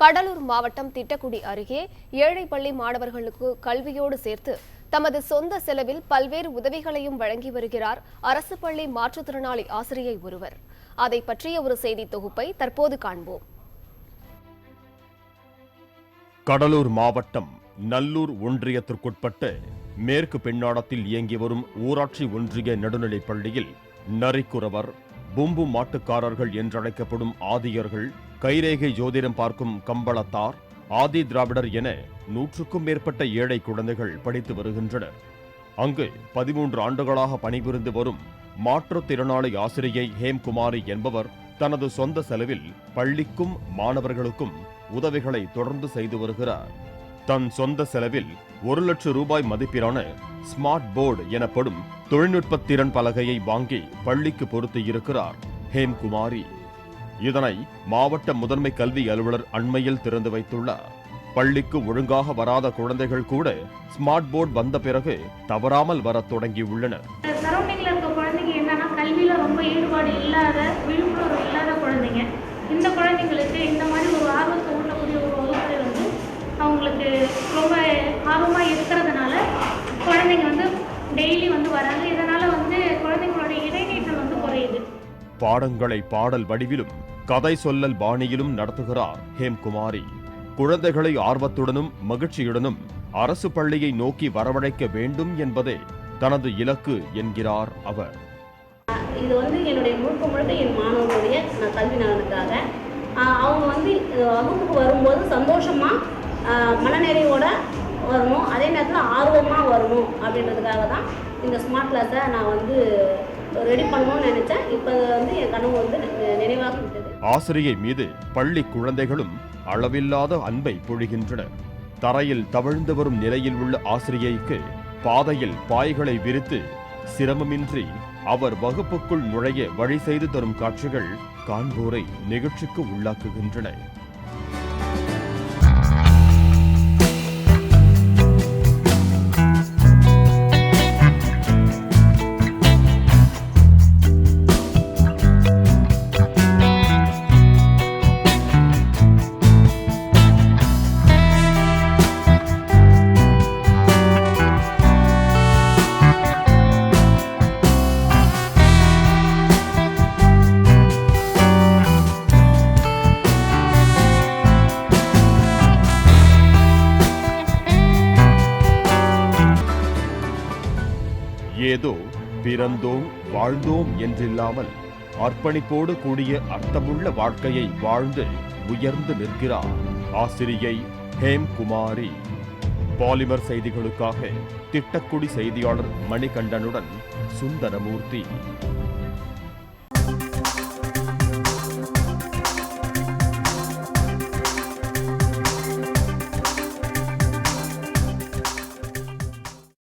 கடலூர் மாவட்டம் திட்டக்குடி அருகே ஏழை பள்ளி மாணவர்களுக்கு கல்வியோடு சேர்த்து தமது சொந்த செலவில் பல்வேறு உதவிகளையும் வழங்கி வருகிறார் அரசு பள்ளி மாற்றுத்திறனாளி ஆசிரியை ஒருவர். அதை பற்றிய ஒரு செய்தி தொகுப்பை தற்போது காண்போம். கடலூர் மாவட்டம் நல்லூர் ஒன்றியத்திற்குட்பட்ட மேற்கு பெண்ணாடத்தில் இயங்கி வரும் ஊராட்சி ஒன்றிய நடுநிலைப் பள்ளியில் நரிக்குறவர், பூம்பு மாட்டுக்காரர்கள் என்றழைக்கப்படும் ஆதியர்கள், கைரேகை ஜோதிடம் பார்க்கும் கம்பளத்தார், ஆதி திராவிடர் என 100க்கும் மேற்பட்ட ஏழை குழந்தைகள் படித்து வருகின்றனர். அங்கு 13 ஆண்டுகளாக பணிபுரிந்து வரும் மாற்றுத்திறனாளி ஆசிரியை ஹேம்குமாரி என்பவர் தனது சொந்த செலவில் பள்ளிக்கும் மாணவர்களுக்கும் உதவிகளை தொடர்ந்து செய்து வருகிறார். தன் சொந்த செலவில் 1 லட்சம் ரூபாய் மதிப்பிலான ஸ்மார்ட் போர்டு எனப்படும் தொழில்நுட்ப திறன் பலகையை வாங்கி பள்ளிக்கு பொருத்தியிருக்கிறார் ஹேம்குமாரி. இதனை மாவட்ட முதன்மை கல்வி அலுவலர் அண்மையில் திறந்து வைத்துள்ளார். பள்ளிக்கு ஒழுங்காக வராத குழந்தைகள் கூட ஸ்மார்ட் போர்டு வந்த பிறகு தவறாமல் வர தொடங்கியுள்ளனர். சரௌண்டிங்ல இருக்க குழந்தைங்க என்னன்னா கல்வியில ரொம்ப ஈடுபாடு இல்லாத, விழிப்புணர்வு இல்லாத குழந்தைங்க. இந்த குழந்தைங்களுக்கு இந்த மாதிரி ஒரு ஆர்வத்தை ஊட்டக்கூடிய ஒரு வகுப்பறை வந்து அவங்களுக்கு ரொம்ப ஆர்வமாக இருக்கிறதுனால குழந்தைங்க வந்து டெய்லி வந்து வராங்க. இதனால வந்து குழந்தைங்களோட இடைநீற்றல் வந்து குறையுது. பாடங்களை பாடல் வடிவிலும் கதை சொல்லல் பாணியிலும் நடத்துகிறார் ஹேம்குமாரி. குழந்தைகளை ஆர்வத்துடனும் மகிழ்ச்சியுடனும் அரசு பள்ளியை நோக்கி வரவழைக்க வேண்டும் என்பதே தனது இலக்கு என்கிறார் அவர். இது வந்து என்னுடைய முழுக்க என் மாணவர்களுடைய கல்வி நலனுக்காக அவங்க வந்து வகுப்புக்கு வரும்போது சந்தோஷமா மனநிறைவோட வரணும், அதே நேரத்தில் ஆர்வமாக வரணும் அப்படின்றதுக்காக தான் இந்த ஸ்மார்ட் கிளாஸை நான் வந்து ரெடி பண்ணணும்னு நினைச்சேன். இப்போ வந்து என் கனவு வந்து நினைவாக விட்டது. ஆசிரியை மீது பள்ளி குழந்தைகளும் அளவில்லாத அன்பை பொழிகின்றனர். தரையில் தவழ்ந்து வரும் நிலையில் உள்ள ஆசிரியைக்கு பாதையில் பாய்களை விரித்து சிரமமின்றி அவர் வகுப்புக்குள் நுழைய வழி செய்து தரும் காட்சிகள் காண்போரை நெகிழ்ச்சிக்கு உள்ளாக்குகின்றன. ஏதோ பிறந்தோம் வாழ்ந்தோம் என்றில்லாமல் அர்ப்பணிப்போடு கூடிய அர்த்தமுள்ள வாழ்க்கையை வாழ்ந்து உயர்ந்து நிற்கிறார் ஆசிரியை ஹேம்குமாரி. பாலிமர் செய்திகளுக்காக திட்டக்குடி செய்தியாளர் மணிகண்டனுடன் சுந்தரமூர்த்தி.